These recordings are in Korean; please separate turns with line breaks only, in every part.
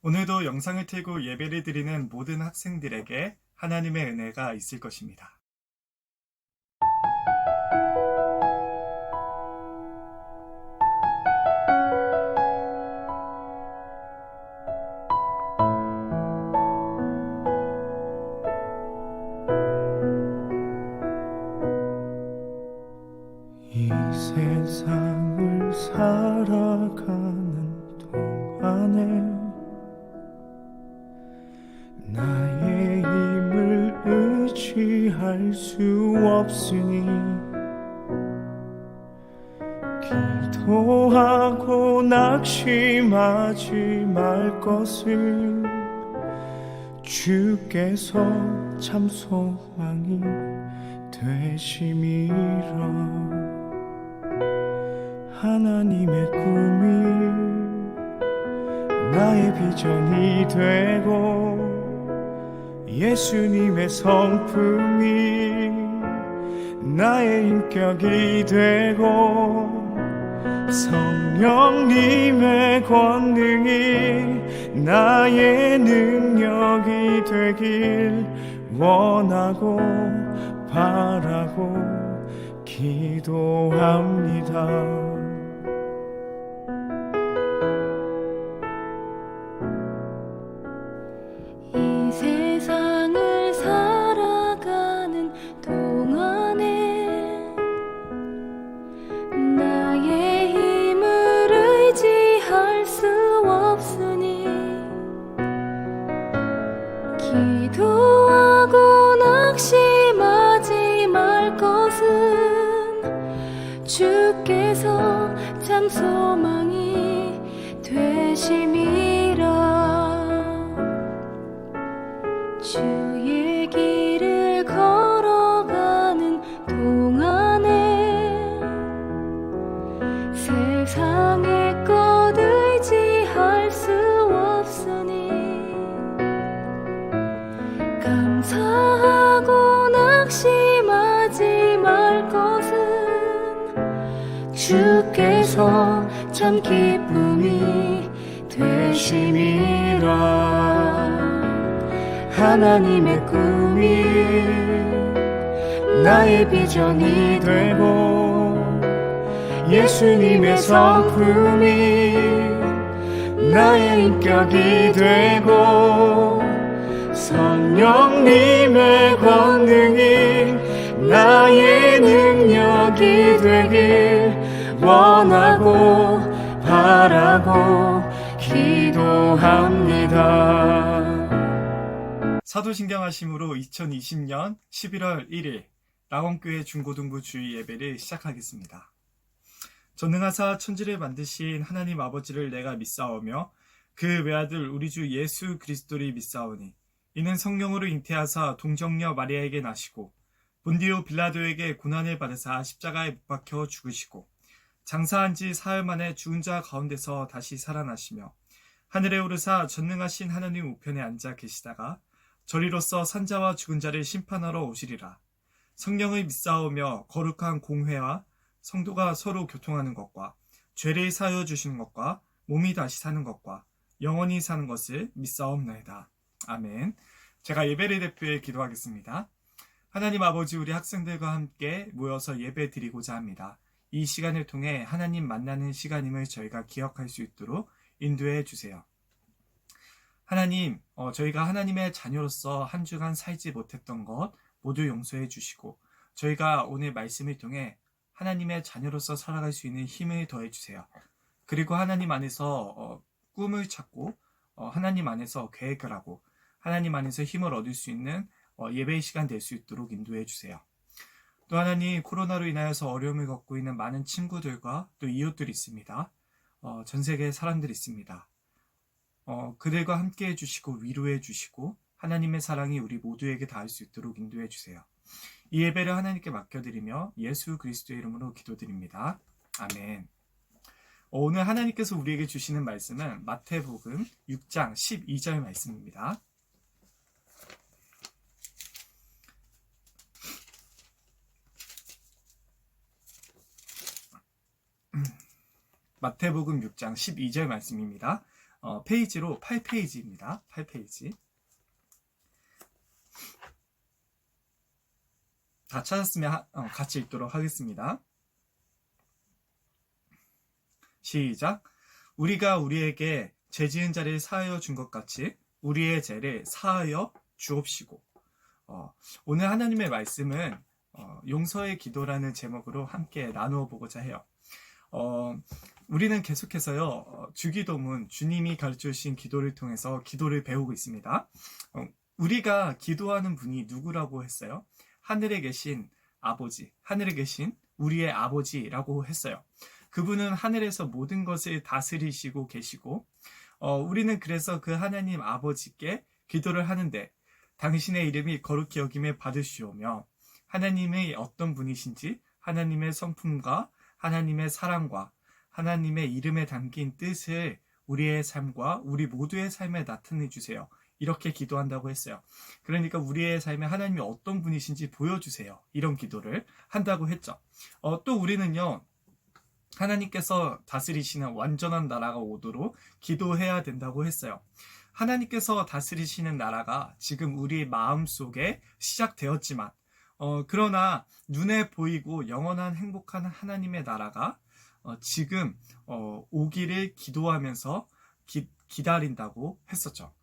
오늘도 영상을 틀고 예배를 드리는 모든 학생들에게 하나님의 은혜가 있을 것입니다.
이 세상을 살아가는 동안에 나의 힘을 의지할 수 없으니 기도하고 낙심하지 말 것을 주께서 참 소망이 되심이라. 하나님의 꿈이 나의 비전이 되고 예수님의 성품이 나의 인격이 되고 성령님의 권능이 나의 능력이 되길 원하고 바라고 기도합니다.
이 세상을 살아가는 동안에 나의 힘을 의지할 수 없으니 기도하고 낙심하지 말 것은 주께서 참 소망이 되심이라. 주의 길을 걸어가는 동안에 세상의 것 의지할 수 없으니 감사하고 낙심하지 말 것은 주께서 참 기쁨이 되심이라. 하나님의 꿈이 나의 비전이 되고 예수님의 성품이 나의 인격이 되고 성령님의 권능이 나의 능력이 되길 원하고 바라고 기도합니다.
사도신경하심으로 2020년 11월 1일 낙원교회 중고등부 주일 예배를 시작하겠습니다. 전능하사 천지를 만드신 하나님 아버지를 내가 믿사오며 그 외아들 우리 주 예수 그리스도를 믿사오니 이는 성령으로 잉태하사 동정녀 마리아에게 나시고 본디오 빌라도에게 고난을 받으사 십자가에 못 박혀 죽으시고 장사한 지 사흘 만에 죽은 자 가운데서 다시 살아나시며 하늘에 오르사 전능하신 하나님 우편에 앉아 계시다가 저리로서 산자와 죽은 자를 심판하러 오시리라. 성령을 믿사오며 거룩한 공회와 성도가 서로 교통하는 것과 죄를 사하여 주시는 것과 몸이 다시 사는 것과 영원히 사는 것을 믿사옵나이다. 아멘. 제가 예배를 대표해 기도하겠습니다. 하나님 아버지, 우리 학생들과 함께 모여서 예배 드리고자 합니다. 이 시간을 통해 하나님 만나는 시간임을 저희가 기억할 수 있도록 인도해 주세요. 하나님, 저희가 하나님의 자녀로서 한 주간 살지 못했던 것 모두 용서해 주시고 저희가 오늘 말씀을 통해 하나님의 자녀로서 살아갈 수 있는 힘을 더해 주세요. 그리고 하나님 안에서 꿈을 찾고 하나님 안에서 계획을 하고 하나님 안에서 힘을 얻을 수 있는 예배의 시간 될 수 있도록 인도해 주세요. 또 하나님, 코로나로 인하여서 어려움을 겪고 있는 많은 친구들과 또 이웃들이 있습니다. 전 세계에 사람들이 있습니다. 그들과 함께 해주시고 위로해 주시고 하나님의 사랑이 우리 모두에게 닿을 수 있도록 인도해 주세요. 이 예배를 하나님께 맡겨드리며 예수 그리스도의 이름으로 기도드립니다. 아멘. 오늘 하나님께서 우리에게 주시는 말씀은 마태복음 6장 12절 말씀입니다. 마태복음 6장 12절 말씀입니다. 페이지로 8페이지입니다. 8페이지. 다 찾았으면 같이 읽도록 하겠습니다. 시작. 우리가 우리에게 죄 지은 자를 사하여 준 것 같이 우리의 죄를 사하여 주옵시고. 오늘 하나님의 말씀은 용서의 기도라는 제목으로 함께 나누어 보고자 해요. 우리는 계속해서요, 주기도문, 주님이 가르쳐 주신 기도를 통해서 기도를 배우고 있습니다. 우리가 기도하는 분이 누구라고 했어요? 하늘에 계신 아버지, 하늘에 계신 우리의 아버지라고 했어요. 그분은 하늘에서 모든 것을 다스리시고 계시고, 우리는 그래서 그 하나님 아버지께 기도를 하는데, 당신의 이름이 거룩히 여김에 받으시오며, 하나님의 어떤 분이신지, 하나님의 성품과 하나님의 사랑과 하나님의 이름에 담긴 뜻을 우리의 삶과 우리 모두의 삶에 나타내 주세요. 이렇게 기도한다고 했어요. 그러니까 우리의 삶에 하나님이 어떤 분이신지 보여주세요. 이런 기도를 한다고 했죠. 또 우리는요, 하나님께서 다스리시는 완전한 나라가 오도록 기도해야 된다고 했어요. 하나님께서 다스리시는 나라가 지금 우리 마음속에 시작되었지만, 그러나 눈에 보이고 영원한 행복한 하나님의 나라가 지금 오기를 기도하면서 기다린다고 했었죠.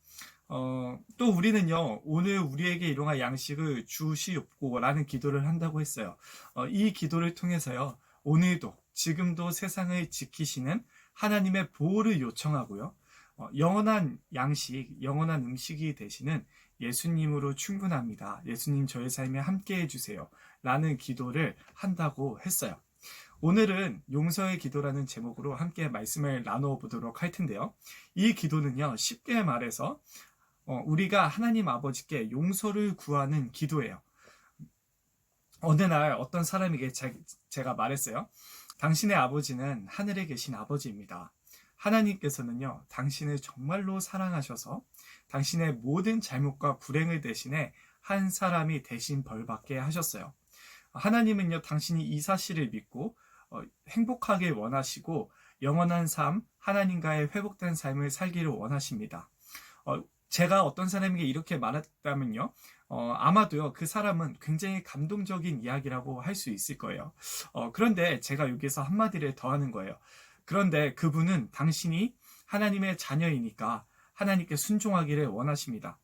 또 우리는요, 오늘 우리에게 일용할 양식을 주시옵고 라는 기도를 한다고 했어요. 이 기도를 통해서요, 오늘도 지금도 세상을 지키시는 하나님의 보호를 요청하고요, 영원한 양식, 영원한 음식이 되시는 예수님으로 충분합니다. 예수님 저의 삶에 함께 해주세요. 라는 기도를 한다고 했어요. 오늘은 용서의 기도라는 제목으로 함께 말씀을 나누어 보도록 할 텐데요. 이 기도는요, 쉽게 말해서 우리가 하나님 아버지께 용서를 구하는 기도예요. 어느 날 어떤 사람에게 제가 말했어요. 당신의 아버지는 하늘에 계신 아버지입니다. 하나님께서는요, 당신을 정말로 사랑하셔서 당신의 모든 잘못과 불행을 대신해 한 사람이 대신 벌받게 하셨어요. 하나님은요, 당신이 이 사실을 믿고 행복하게 원하시고 영원한 삶, 하나님과의 회복된 삶을 살기를 원하십니다. 제가 어떤 사람에게 이렇게 말했다면요, 아마도요, 그 사람은 굉장히 감동적인 이야기라고 할 수 있을 거예요. 그런데 제가 여기서 한마디를 더 하는 거예요. 그런데 그분은 당신이 하나님의 자녀이니까 하나님께 순종하기를 원하십니다.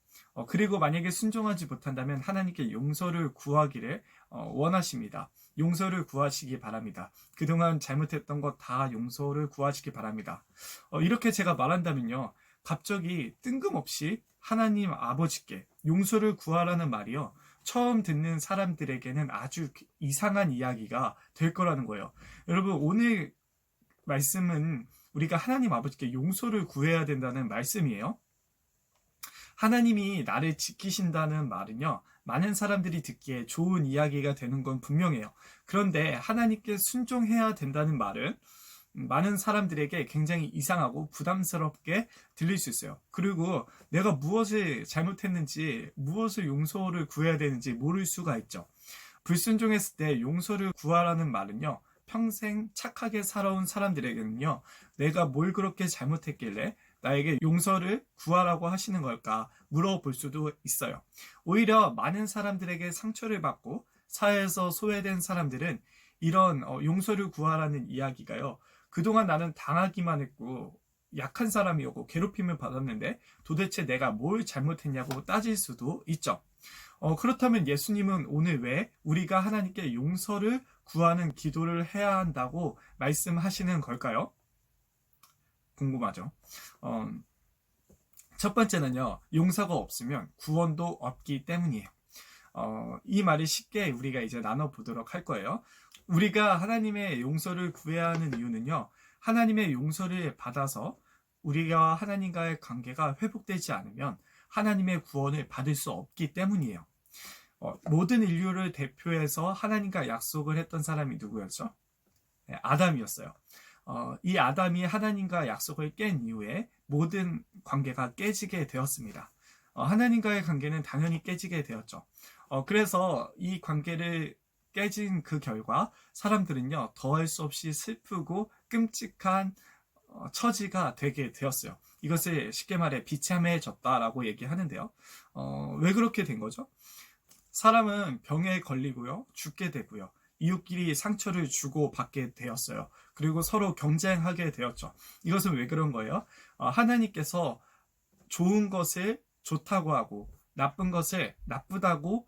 그리고 만약에 순종하지 못한다면 하나님께 용서를 구하기를 원하십니다. 용서를 구하시기 바랍니다. 그동안 잘못했던 것 다 용서를 구하시기 바랍니다. 이렇게 제가 말한다면요, 갑자기 뜬금없이 하나님 아버지께 용서를 구하라는 말이요, 처음 듣는 사람들에게는 아주 이상한 이야기가 될 거라는 거예요. 여러분, 오늘 말씀은 우리가 하나님 아버지께 용서를 구해야 된다는 말씀이에요. 하나님이 나를 지키신다는 말은요, 많은 사람들이 듣기에 좋은 이야기가 되는 건 분명해요. 그런데 하나님께 순종해야 된다는 말은 많은 사람들에게 굉장히 이상하고 부담스럽게 들릴 수 있어요. 그리고 내가 무엇을 잘못했는지, 무엇을 용서를 구해야 되는지 모를 수가 있죠. 불순종했을 때 용서를 구하라는 말은요, 평생 착하게 살아온 사람들에게는요, 내가 뭘 그렇게 잘못했길래 나에게 용서를 구하라고 하시는 걸까 물어볼 수도 있어요. 오히려 많은 사람들에게 상처를 받고 사회에서 소외된 사람들은 이런 용서를 구하라는 이야기가요, 그동안 나는 당하기만 했고 약한 사람이었고 괴롭힘을 받았는데 도대체 내가 뭘 잘못했냐고 따질 수도 있죠. 그렇다면 예수님은 오늘 왜 우리가 하나님께 용서를 구하는 기도를 해야 한다고 말씀하시는 걸까요? 궁금하죠? 첫 번째는요, 용서가 없으면 구원도 없기 때문이에요. 이 말을 쉽게 우리가 이제 나눠보도록 할 거예요. 우리가 하나님의 용서를 구해야 하는 이유는요, 하나님의 용서를 받아서 우리가 하나님과의 관계가 회복되지 않으면 하나님의 구원을 받을 수 없기 때문이에요. 모든 인류를 대표해서 하나님과 약속을 했던 사람이 누구였죠? 네, 아담이었어요. 이 아담이 하나님과 약속을 깬 이후에 모든 관계가 깨지게 되었습니다. 하나님과의 관계는 당연히 깨지게 되었죠. 그래서 이 관계를 깨진 그 결과 사람들은요, 더할 수 없이 슬프고 끔찍한 처지가 되게 되었어요. 이것을 쉽게 말해 비참해졌다라고 얘기하는데요. 왜 그렇게 된 거죠? 사람은 병에 걸리고요, 죽게 되고요, 이웃끼리 상처를 주고 받게 되었어요. 그리고 서로 경쟁하게 되었죠. 이것은 왜 그런 거예요? 하나님께서 좋은 것을 좋다고 하고 나쁜 것을 나쁘다고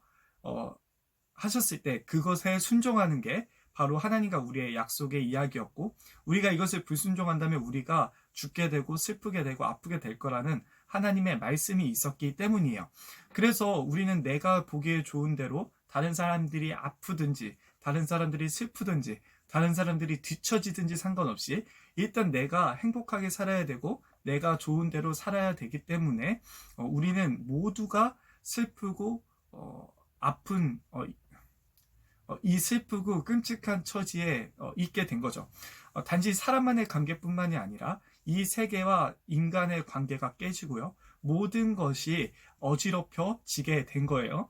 하셨을 때 그것에 순종하는 게 바로 하나님과 우리의 약속의 이야기였고, 우리가 이것을 불순종한다면 우리가 죽게 되고 슬프게 되고 아프게 될 거라는 하나님의 말씀이 있었기 때문이에요. 그래서 우리는 내가 보기에 좋은 대로 다른 사람들이 아프든지 다른 사람들이 슬프든지 다른 사람들이 뒤처지든지 상관없이 일단 내가 행복하게 살아야 되고 내가 좋은 대로 살아야 되기 때문에 우리는 모두가 슬프고 아픈 이 슬프고 끔찍한 처지에 있게 된 거죠. 단지 사람만의 관계뿐만이 아니라 이 세계와 인간의 관계가 깨지고요, 모든 것이 어지럽혀지게 된 거예요.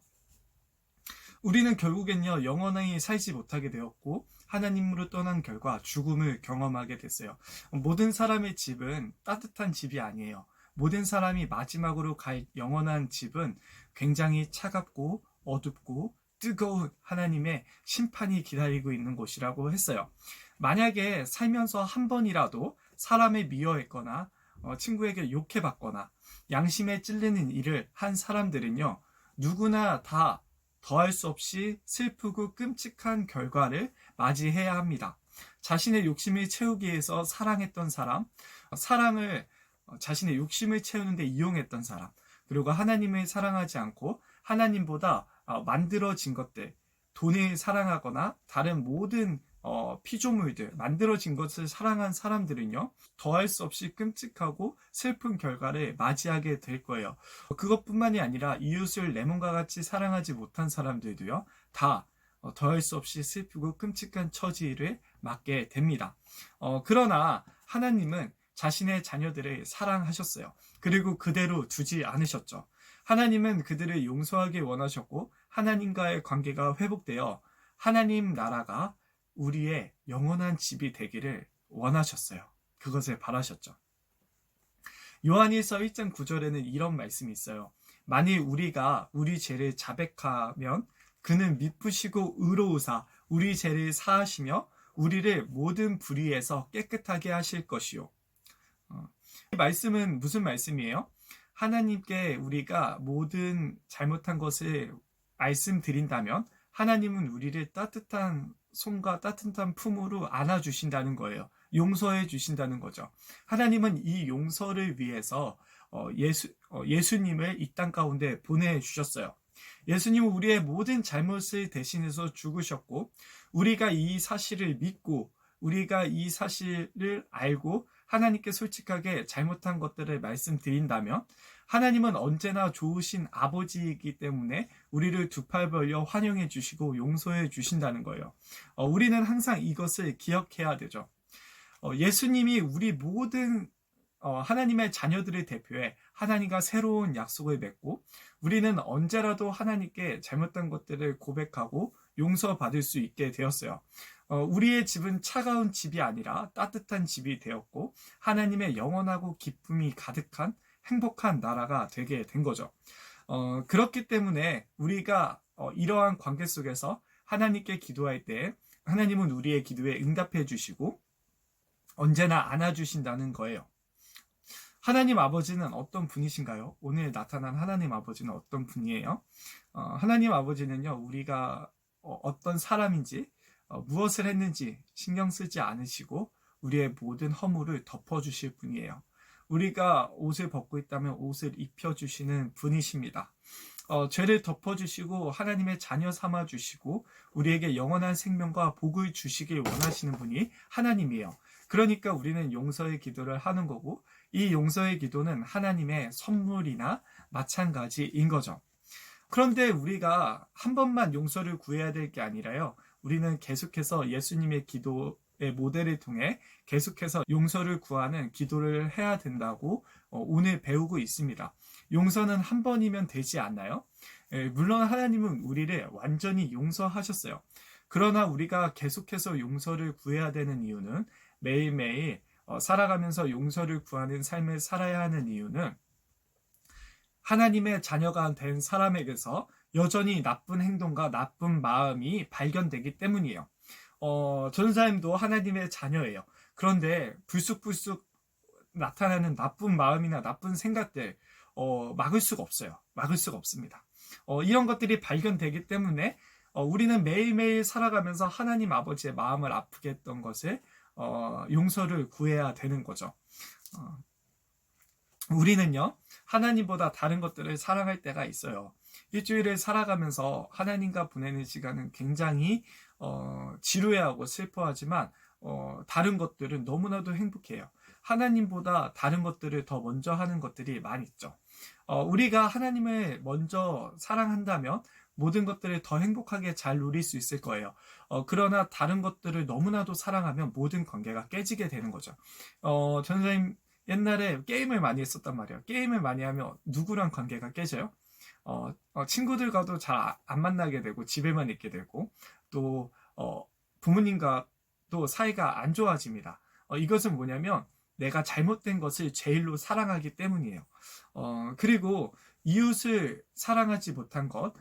우리는 결국엔요, 영원히 살지 못하게 되었고 하나님으로 떠난 결과 죽음을 경험하게 됐어요. 모든 사람의 집은 따뜻한 집이 아니에요. 모든 사람이 마지막으로 갈 영원한 집은 굉장히 차갑고 어둡고 뜨거운 하나님의 심판이 기다리고 있는 곳이라고 했어요. 만약에 살면서 한 번이라도 사람을 미워했거나 친구에게 욕해봤거나 양심에 찔리는 일을 한 사람들은요, 누구나 다 더할 수 없이 슬프고 끔찍한 결과를 맞이해야 합니다. 자신의 욕심을 채우기 위해서 사랑했던 사람, 사랑을 자신의 욕심을 채우는데 이용했던 사람, 그리고 하나님을 사랑하지 않고 하나님보다 만들어진 것들, 돈을 사랑하거나 다른 모든 피조물들, 만들어진 것을 사랑한 사람들은요, 더할 수 없이 끔찍하고 슬픈 결과를 맞이하게 될 거예요. 그것뿐만이 아니라 이웃을 내 몸과 같이 사랑하지 못한 사람들도요, 다 더할 수 없이 슬프고 끔찍한 처지를 맞게 됩니다. 그러나 하나님은 자신의 자녀들을 사랑하셨어요. 그리고 그대로 두지 않으셨죠. 하나님은 그들을 용서하기 원하셨고 하나님과의 관계가 회복되어 하나님 나라가 우리의 영원한 집이 되기를 원하셨어요. 그것을 바라셨죠. 요한일서 1장 9절에는 이런 말씀이 있어요. 만일 우리가 우리 죄를 자백하면 그는 미쁘시고 의로우사 우리 죄를 사하시며 우리를 모든 불의에서 깨끗하게 하실 것이요. 이 말씀은 무슨 말씀이에요? 하나님께 우리가 모든 잘못한 것을 말씀드린다면 하나님은 우리를 따뜻한 손과 따뜻한 품으로 안아주신다는 거예요. 용서해 주신다는 거죠. 하나님은 이 용서를 위해서 예수님을 이 땅 가운데 보내주셨어요. 예수님은 우리의 모든 잘못을 대신해서 죽으셨고, 우리가 이 사실을 믿고 우리가 이 사실을 알고 하나님께 솔직하게 잘못한 것들을 말씀드린다면 하나님은 언제나 좋으신 아버지이기 때문에 우리를 두 팔 벌려 환영해 주시고 용서해 주신다는 거예요. 우리는 항상 이것을 기억해야 되죠. 예수님이 우리 모든 하나님의 자녀들을 대표해 하나님과 새로운 약속을 맺고 우리는 언제라도 하나님께 잘못된 것들을 고백하고 용서받을 수 있게 되었어요. 우리의 집은 차가운 집이 아니라 따뜻한 집이 되었고 하나님의 영원하고 기쁨이 가득한 행복한 나라가 되게 된 거죠. 그렇기 때문에 우리가 이러한 관계 속에서 하나님께 기도할 때 하나님은 우리의 기도에 응답해 주시고 언제나 안아주신다는 거예요. 하나님 아버지는 어떤 분이신가요? 오늘 나타난 하나님 아버지는 어떤 분이에요? 하나님 아버지는요, 우리가 어떤 사람인지 무엇을 했는지 신경 쓰지 않으시고 우리의 모든 허물을 덮어주실 분이에요. 우리가 옷을 벗고 있다면 옷을 입혀주시는 분이십니다. 죄를 덮어주시고 하나님의 자녀 삼아주시고 우리에게 영원한 생명과 복을 주시길 원하시는 분이 하나님이에요. 그러니까 우리는 용서의 기도를 하는 거고 이 용서의 기도는 하나님의 선물이나 마찬가지인 거죠. 그런데 우리가 한 번만 용서를 구해야 될 게 아니라요. 우리는 계속해서 예수님의 기도의 모델을 통해 계속해서 용서를 구하는 기도를 해야 된다고 오늘 배우고 있습니다. 용서는 한 번이면 되지 않나요? 물론 하나님은 우리를 완전히 용서하셨어요. 그러나 우리가 계속해서 용서를 구해야 되는 이유는 매일매일 살아가면서 용서를 구하는 삶을 살아야 하는 이유는 하나님의 자녀가 된 사람에게서 여전히 나쁜 행동과 나쁜 마음이 발견되기 때문이에요. 전사님도 하나님의 자녀예요. 그런데 불쑥불쑥 나타나는 나쁜 마음이나 나쁜 생각들 막을 수가 없어요. 막을 수가 없습니다. 이런 것들이 발견되기 때문에 우리는 매일매일 살아가면서 하나님 아버지의 마음을 아프게 했던 것을 용서를 구해야 되는 거죠. 우리는요, 하나님보다 다른 것들을 사랑할 때가 있어요. 일주일을 살아가면서 하나님과 보내는 시간은 굉장히 지루해하고 슬퍼하지만 다른 것들은 너무나도 행복해요. 하나님보다 다른 것들을 더 먼저 하는 것들이 많이 있죠. 우리가 하나님을 먼저 사랑한다면 모든 것들을 더 행복하게 잘 누릴 수 있을 거예요. 그러나 다른 것들을 너무나도 사랑하면 모든 관계가 깨지게 되는 거죠. 전사님 옛날에 게임을 많이 했었단 말이에요. 게임을 많이 하면 누구랑 관계가 깨져요? 친구들과도 잘 안 만나게 되고 집에만 있게 되고 또 부모님과도 사이가 안 좋아집니다. 이것은 뭐냐면 내가 잘못된 것을 제일로 사랑하기 때문이에요. 그리고 이웃을 사랑하지 못한 것,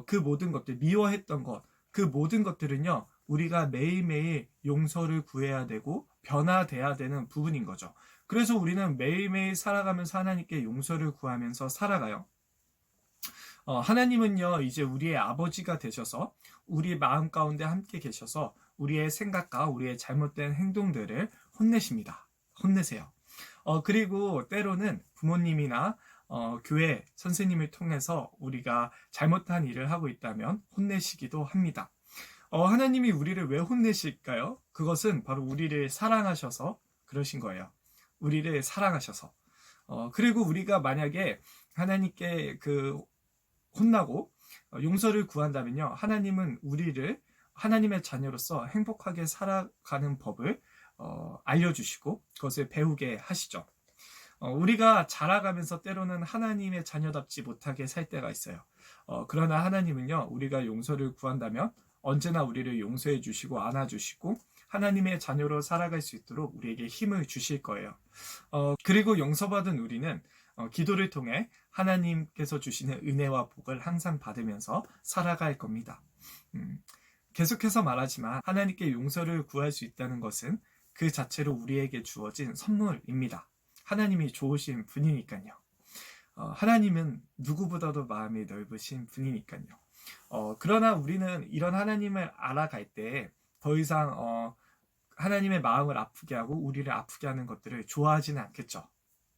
그 모든 것들, 미워했던 것, 그 모든 것들은요, 우리가 매일매일 용서를 구해야 되고 변화돼야 되는 부분인 거죠. 그래서 우리는 매일매일 살아가면서 하나님께 용서를 구하면서 살아가요. 하나님은요, 이제 우리의 아버지가 되셔서 우리 마음 가운데 함께 계셔서 우리의 생각과 우리의 잘못된 행동들을 혼내십니다. 혼내세요. 그리고 때로는 부모님이나 교회 선생님을 통해서 우리가 잘못한 일을 하고 있다면 혼내시기도 합니다. 하나님이 우리를 왜 혼내실까요? 그것은 바로 우리를 사랑하셔서 그러신 거예요. 우리를 사랑하셔서. 그리고 우리가 만약에 하나님께 혼나고 용서를 구한다면요, 하나님은 우리를 하나님의 자녀로서 행복하게 살아가는 법을 알려주시고 그것을 배우게 하시죠. 우리가 자라가면서 때로는 하나님의 자녀답지 못하게 살 때가 있어요. 그러나 하나님은요, 우리가 용서를 구한다면 언제나 우리를 용서해 주시고 안아주시고 하나님의 자녀로 살아갈 수 있도록 우리에게 힘을 주실 거예요. 그리고 용서받은 우리는 기도를 통해 하나님께서 주시는 은혜와 복을 항상 받으면서 살아갈 겁니다. 계속해서 말하지만 하나님께 용서를 구할 수 있다는 것은 그 자체로 우리에게 주어진 선물입니다. 하나님이 좋으신 분이니까요. 하나님은 누구보다도 마음이 넓으신 분이니까요. 그러나 우리는 이런 하나님을 알아갈 때 더 이상 하나님의 마음을 아프게 하고 우리를 아프게 하는 것들을 좋아하지는 않겠죠.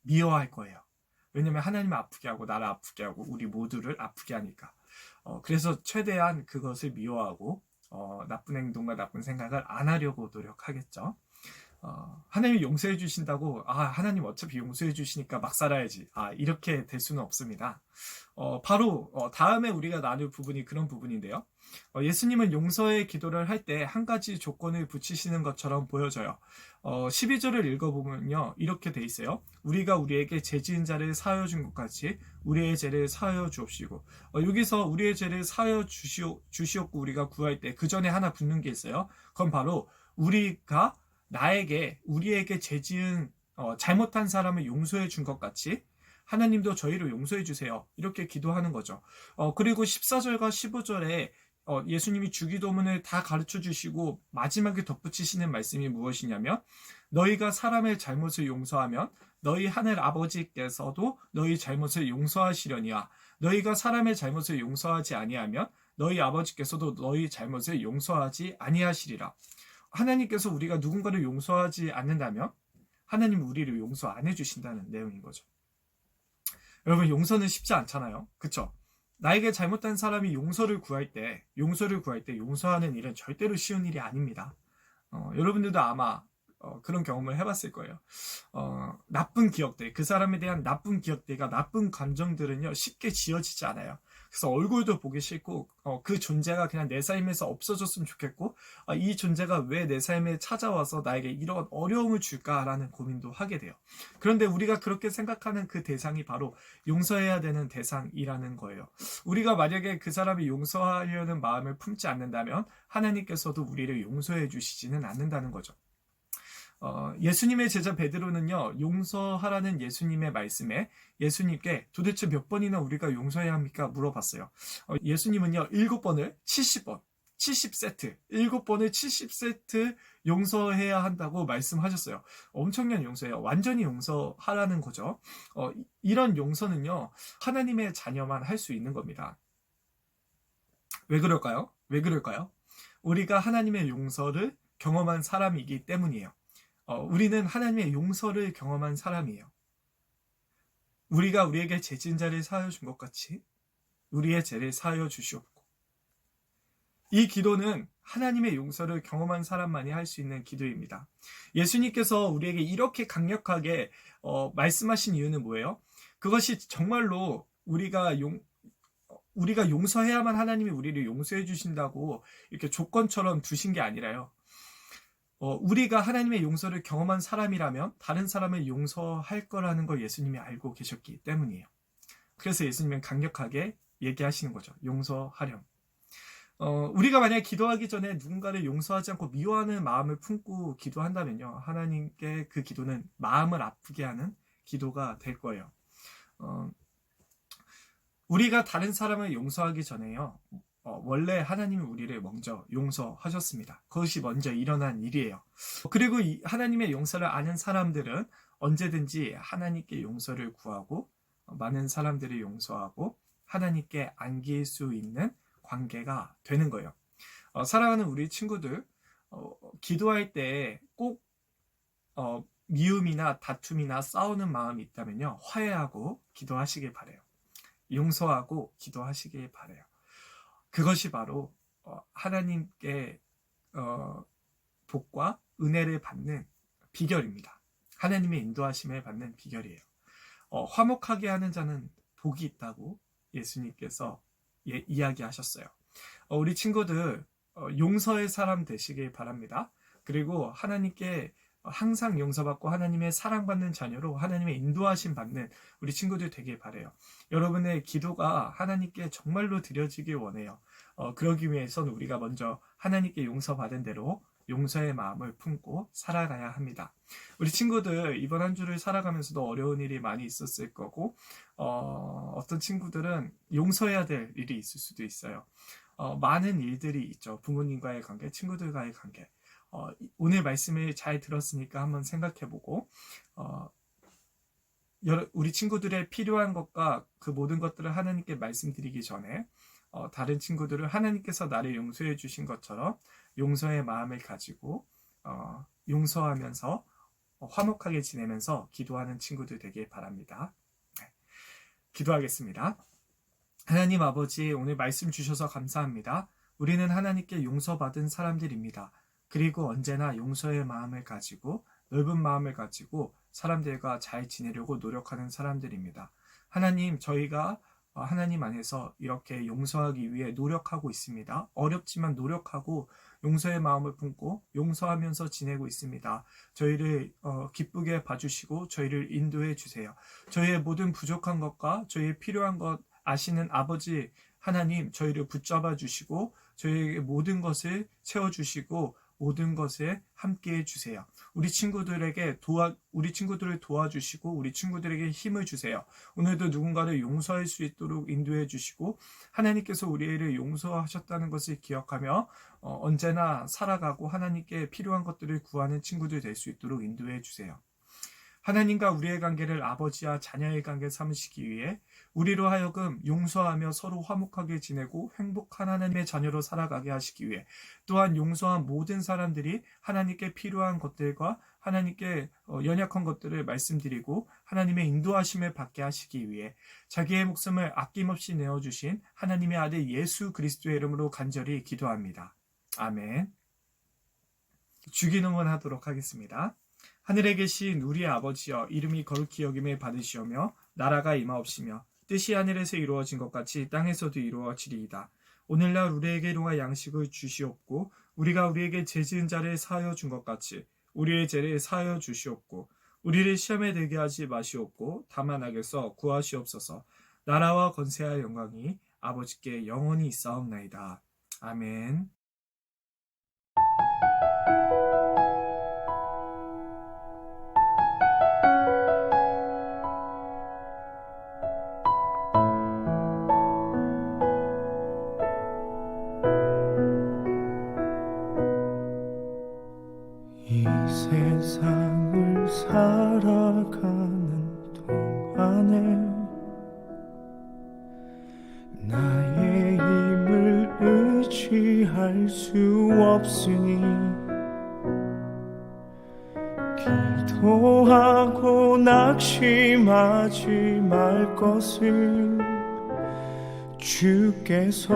미워할 거예요. 왜냐면 하나님을 아프게 하고 나를 아프게 하고 우리 모두를 아프게 하니까. 그래서 최대한 그것을 미워하고 나쁜 행동과 나쁜 생각을 안 하려고 노력하겠죠. 하나님이 용서해 주신다고 하나님 어차피 용서해 주시니까 막 살아야지 이렇게 될 수는 없습니다. 바로 다음에 우리가 나눌 부분이 그런 부분인데요. 예수님은 용서의 기도를 할 때 한 가지 조건을 붙이시는 것처럼 보여져요. 12절을 읽어보면요, 이렇게 돼 있어요. 우리가 우리에게 죄 지은 자를 사하여 준 것 같이 우리의 죄를 사하여 주옵시고. 여기서 우리의 죄를 사하여 주시옵고 우리가 구할 때 그 전에 하나 붙는 게 있어요. 그건 바로 우리가 우리에게 죄 지은 잘못한 사람을 용서해 준 것 같이 하나님도 저희를 용서해 주세요. 이렇게 기도하는 거죠. 그리고 14절과 15절에 예수님이 주기도문을 다 가르쳐 주시고 마지막에 덧붙이시는 말씀이 무엇이냐면 너희가 사람의 잘못을 용서하면 너희 하늘 아버지께서도 너희 잘못을 용서하시려니와 너희가 사람의 잘못을 용서하지 아니하면 너희 아버지께서도 너희 잘못을 용서하지 아니하시리라. 하나님께서 우리가 누군가를 용서하지 않는다면 하나님은 우리를 용서 안 해주신다는 내용인 거죠. 여러분, 용서는 쉽지 않잖아요. 그쵸? 나에게 잘못한 사람이 용서를 구할 때 용서하는 일은 절대로 쉬운 일이 아닙니다. 여러분들도 아마 그런 경험을 해봤을 거예요. 나쁜 기억들, 그 사람에 대한 나쁜 기억들과 나쁜 감정들은요, 쉽게 지워지지 않아요. 그래서 얼굴도 보기 싫고, 그 존재가 그냥 내 삶에서 없어졌으면 좋겠고, 이 존재가 왜 내 삶에 찾아와서 나에게 이런 어려움을 줄까라는 고민도 하게 돼요. 그런데 우리가 그렇게 생각하는 그 대상이 바로 용서해야 되는 대상이라는 거예요. 우리가 만약에 그 사람이 용서하려는 마음을 품지 않는다면 하나님께서도 우리를 용서해 주시지는 않는다는 거죠. 예수님의 제자 베드로는요, 용서하라는 예수님의 말씀에 예수님께 도대체 몇 번이나 우리가 용서해야 합니까? 물어봤어요. 예수님은요, 7번을 70번, 70세트, 7번을 70세트 용서해야 한다고 말씀하셨어요. 엄청난 용서예요. 완전히 용서하라는 거죠. 이런 용서는요, 하나님의 자녀만 할 수 있는 겁니다. 왜 그럴까요? 왜 그럴까요? 우리가 하나님의 용서를 경험한 사람이기 때문이에요. 우리는 하나님의 용서를 경험한 사람이에요. 우리가 우리에게 죄 지은 자를 사하여 준 것 같이 우리의 죄를 사하여 주시옵고. 이 기도는 하나님의 용서를 경험한 사람만이 할 수 있는 기도입니다. 예수님께서 우리에게 이렇게 강력하게 말씀하신 이유는 뭐예요? 그것이 정말로 우리가 용서해야만 하나님이 우리를 용서해 주신다고 이렇게 조건처럼 두신 게 아니라요. 우리가 하나님의 용서를 경험한 사람이라면 다른 사람을 용서할 거라는 걸 예수님이 알고 계셨기 때문이에요. 그래서 예수님은 강력하게 얘기하시는 거죠. 용서하렴. 우리가 만약에 기도하기 전에 누군가를 용서하지 않고 미워하는 마음을 품고 기도한다면요, 하나님께 그 기도는 마음을 아프게 하는 기도가 될 거예요. 우리가 다른 사람을 용서하기 전에요, 원래 하나님이 우리를 먼저 용서하셨습니다. 그것이 먼저 일어난 일이에요. 그리고 이 하나님의 용서를 아는 사람들은 언제든지 하나님께 용서를 구하고 많은 사람들을 용서하고 하나님께 안길 수 있는 관계가 되는 거예요. 사랑하는 우리 친구들, 기도할 때 꼭 미움이나 다툼이나 싸우는 마음이 있다면요, 화해하고 기도하시길 바래요. 용서하고 기도하시길 바래요. 그것이 바로 하나님께 복과 은혜를 받는 비결입니다. 하나님의 인도하심을 받는 비결이에요. 화목하게 하는 자는 복이 있다고 예수님께서 이야기하셨어요. 우리 친구들 용서의 사람 되시길 바랍니다. 그리고 하나님께 항상 용서받고 하나님의 사랑받는 자녀로 하나님의 인도하심 받는 우리 친구들 되길 바라요. 여러분의 기도가 하나님께 정말로 드려지길 원해요. 그러기 위해서는 우리가 먼저 하나님께 용서받은 대로 용서의 마음을 품고 살아가야 합니다. 우리 친구들 이번 한 주를 살아가면서도 어려운 일이 많이 있었을 거고, 어떤 친구들은 용서해야 될 일이 있을 수도 있어요. 많은 일들이 있죠. 부모님과의 관계, 친구들과의 관계. 오늘 말씀을 잘 들었으니까 한번 생각해보고, 우리 친구들의 필요한 것과 그 모든 것들을 하나님께 말씀드리기 전에 다른 친구들을 하나님께서 나를 용서해 주신 것처럼 용서의 마음을 가지고 용서하면서 화목하게 지내면서 기도하는 친구들 되길 바랍니다. 네. 기도하겠습니다. 하나님 아버지, 오늘 말씀 주셔서 감사합니다. 우리는 하나님께 용서받은 사람들입니다. 그리고 언제나 용서의 마음을 가지고 넓은 마음을 가지고 사람들과 잘 지내려고 노력하는 사람들입니다. 하나님, 저희가 하나님 안에서 이렇게 용서하기 위해 노력하고 있습니다. 어렵지만 노력하고 용서의 마음을 품고 용서하면서 지내고 있습니다. 저희를 기쁘게 봐주시고 저희를 인도해 주세요. 저희의 모든 부족한 것과 저희의 필요한 것 아시는 아버지 하나님, 저희를 붙잡아 주시고 저희에게 모든 것을 채워주시고 모든 것에 함께해 주세요. 우리 친구들을 도와주시고 우리 친구들에게 힘을 주세요. 오늘도 누군가를 용서할 수 있도록 인도해 주시고 하나님께서 우리를 용서하셨다는 것을 기억하며 언제나 살아가고 하나님께 필요한 것들을 구하는 친구들 될 수 있도록 인도해 주세요. 하나님과 우리의 관계를 아버지와 자녀의 관계 삼으시기 위해 우리로 하여금 용서하며 서로 화목하게 지내고 행복한 하나님의 자녀로 살아가게 하시기 위해 또한 용서한 모든 사람들이 하나님께 필요한 것들과 하나님께 연약한 것들을 말씀드리고 하나님의 인도하심을 받게 하시기 위해 자기의 목숨을 아낌없이 내어주신 하나님의 아들 예수 그리스도의 이름으로 간절히 기도합니다. 아멘. 주기도문 하도록 하겠습니다. 하늘에 계신 우리의 아버지여, 이름이 거룩히 여김을 받으시오며 나라가 임하옵시며 뜻이 하늘에서 이루어진 것 같이 땅에서도 이루어지리이다. 오늘날 우리에게 일용할 양식을 주시옵고 우리가 우리에게 죄 지은 자를 사하여 준 것 같이 우리의 죄를 사하여 주시옵고 우리를 시험에 들게 하지 마시옵고 다만 악에서 구하시옵소서. 나라와 권세와 영광이 아버지께 영원히 있사옵나이다. 아멘.
견딜 수 없으니 기도하고 낙심하지 말 것을 주께서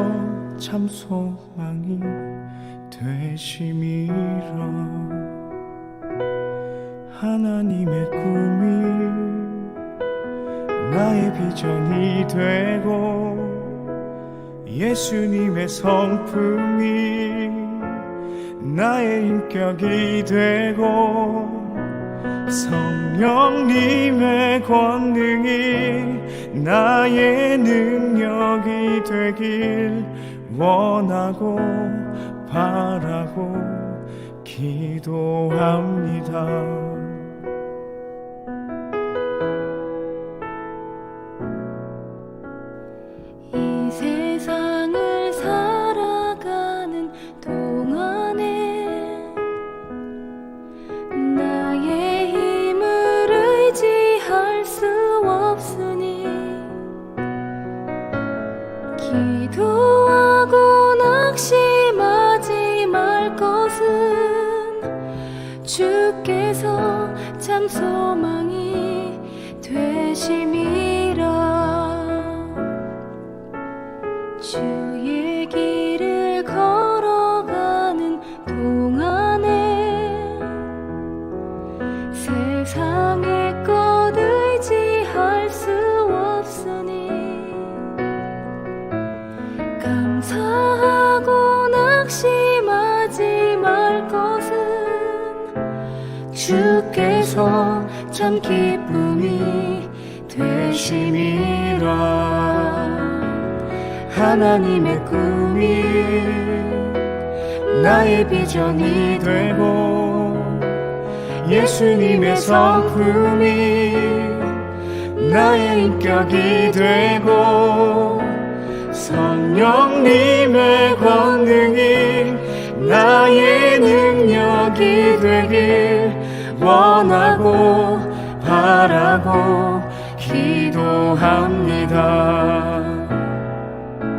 참 소망이 되심이라. 하나님의 꿈이 나의 비전이 되고 예수님의 성품이 나의 인격이 되고 성령님의 권능이 나의 능력이 되길 원하고 바라고 기도합니다.
이 세상을 살아가는 동안에 나의 힘을 의지할 수 없으니 기도하고 낙심하지 말 것은 주께서 참 소망이 되심이라. 주의 길을 걸어가는 동안에 세상의 것 의지할 수 없으니 감사하고 낙심하지 말 것은 주께서 참 기쁨이 되심이라. 하나님의 꿈이 나의 비전이 되고 예수님의 성품이 나의 인격이 되고 성령님의 권능이 나의 능력이 되길 원하고 바라고 기도합니다.